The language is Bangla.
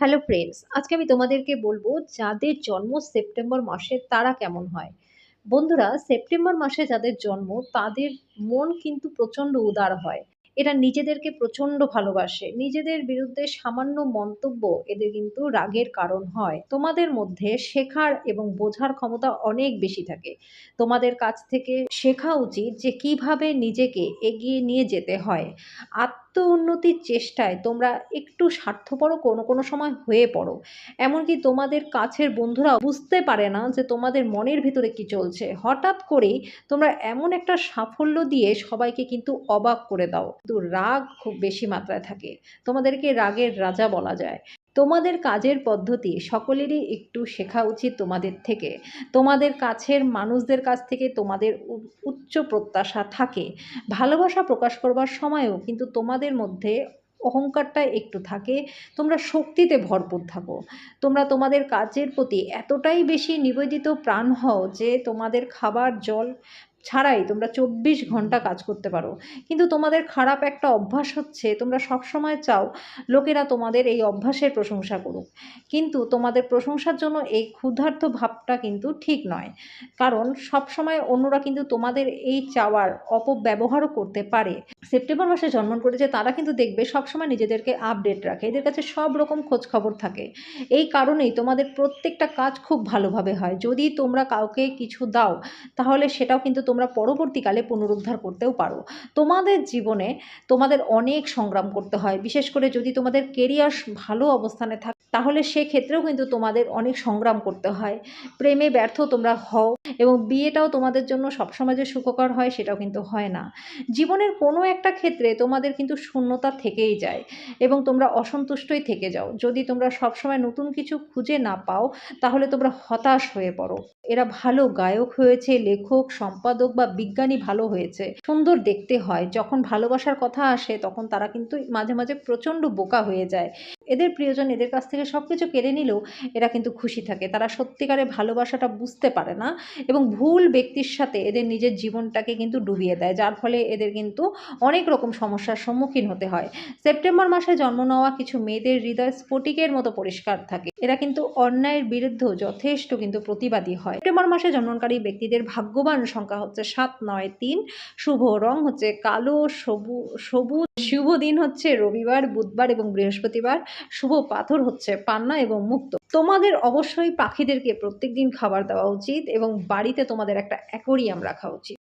হ্যালো ফ্রেন্ডস, আজকে আমি তোমাদেরকে বলবো যাদের জন্ম সেপ্টেম্বর মাসে তারা কেমন হয়। বন্ধুরা, সেপ্টেম্বর মাসে যাদের জন্ম তাদের মন কিন্তু প্রচণ্ড উদার হয়। এরা নিজেদেরকে প্রচণ্ড ভালোবাসে। নিজেদের বিরুদ্ধে সামান্য মন্তব্য এদের কিন্তু রাগের কারণ হয়। তোমাদের মধ্যে শেখার এবং বোঝার ক্ষমতা অনেক বেশি থাকে। তোমাদের কাছ থেকে শেখা উচিত যে কিভাবে নিজেকে এগিয়ে নিয়ে যেতে হয়। আত্ম উন্নতির চেষ্টায় তোমরা একটু স্বার্থপরও কোনো কোনো সময় হয়ে পড়ো। এমনকি তোমাদের কাছের বন্ধুরা বুঝতে পারে না যে তোমাদের মনের ভিতরে কি চলছে। হঠাৎ করেই তোমরা এমন একটা সাফল্য দিয়ে সবাইকে কিন্তু অবাক করে দাও। কিন্তু রাগ খুব বেশি মাত্রায় থাকে। তোমাদেরকে রাগের রাজা বলা যায়। তোমাদের কাজের পদ্ধতি সকলেরই একটু শেখা উচিত তোমাদের থেকে। তোমাদের কাছের মানুষদের কাছ থেকে তোমাদের উচ্চ প্রত্যাশা থাকে। ভালোবাসা প্রকাশ করবার সময়ও কিন্তু তোমাদের মধ্যে অহংকারটা একটু থাকে। তোমরা শক্তিতে ভরপুর থাকো। তোমরা তোমাদের কাজের প্রতি এতটাই বেশি নিবেদিত প্রাণ হও যে তোমাদের খাবার জল ছাড়াই তোমরা 24 ঘন্টা কাজ করতে পারো। কিন্তু তোমাদের খারাপ একটা অভ্যাস হচ্ছে তোমরা সবসময় চাও লোকেরা তোমাদের এই অভ্যাসের প্রশংসা করুক। কিন্তু তোমাদের প্রশংসার জন্য এই ক্ষুধার্ত ভাবটা কিন্তু ঠিক নয়। কারণ সবসময় অন্যরা কিন্তু তোমাদের এই চাওয়ার অপব্যবহারও করতে পারে। সেপ্টেম্বর মাসে জন্ম করেছে তারা কিন্তু দেখবে সবসময় নিজেদেরকে আপডেট রাখে। এদের কাছে সব রকম খোঁজ খবর থাকে। এই কারণেই তোমাদের প্রত্যেকটা কাজ খুব ভালোভাবে হয়। যদি তোমরা কাউকে কিছু দাও তাহলে সেটাও কিন্তু তোমরা পরবর্তীকালে পুনরুদ্ধার করতেও পারো। তোমাদের জীবনে তোমাদের অনেক সংগ্রাম করতে হয়। বিশেষ করে যদি তোমাদের কেরিয়ার ভালো অবস্থানে থাকে তাহলে সেক্ষেত্রেও কিন্তু তোমাদের অনেক সংগ্রাম করতে হয়। প্রেমে ব্যর্থ তোমরা হও এবং বিয়েটাও তোমাদের জন্য সবসময় যে সুখকর হয় সেটাও কিন্তু হয় না। জীবনের কোনো একটা ক্ষেত্রে তোমাদের কিন্তু শূন্যতা থেকেই যায় এবং তোমরা অসন্তুষ্টই থেকে যাও। যদি তোমরা সবসময় নতুন কিছু খুঁজে না পাও তাহলে তোমরা হতাশ হয়ে পড়ো। এরা ভালো গায়ক হয়েছে, লেখক, সম্পাদক বা বিজ্ঞানী ভালো হয়েছে, সুন্দর দেখতে হয়। যখন ভালোবাসার কথা আসে তখন তারা কিন্তু মাঝে মাঝে প্রচণ্ড বোকা হয়ে যায়। এদের প্রিয়জন এদের কাছ থেকে সব কিছু কেড়ে নিলেও এরা কিন্তু খুশি থাকে। তারা সত্যিকারের ভালোবাসাটা বুঝতে পারে না এবং ভুল ব্যক্তির সাথে এদের নিজের জীবনটাকে কিন্তু ডুবিয়ে দেয়, যার ফলে এদের কিন্তু অনেক রকম সমস্যার সম্মুখীন হতে হয়। সেপ্টেম্বর মাসে জন্ম নেওয়া কিছু মেয়েদের হৃদয় স্ফটিকের মতো পরিষ্কার থাকে। এরা কিন্তু অন্যায়ের বিরুদ্ধেও যথেষ্ট কিন্তু প্রতিবাদী হয়। সেপ্টেম্বর মাসে জন্মকারী ব্যক্তিদের ভাগ্যবান সংখ্যা হচ্ছে 7, 9, 3। শুভ রং হচ্ছে কালো, সবুজ। শুভ দিন হচ্ছে রবিবার, বুধবার এবং বৃহস্পতিবার। শুভ পাথর হচ্ছে পান্না এবং মুক্তো। তোমাদের অবশ্যই পাখিদেরকে প্রত্যেকদিন খাবার দেওয়া উচিত এবং বাড়িতে তোমাদের একটা অ্যাকোরিয়াম রাখা উচিত।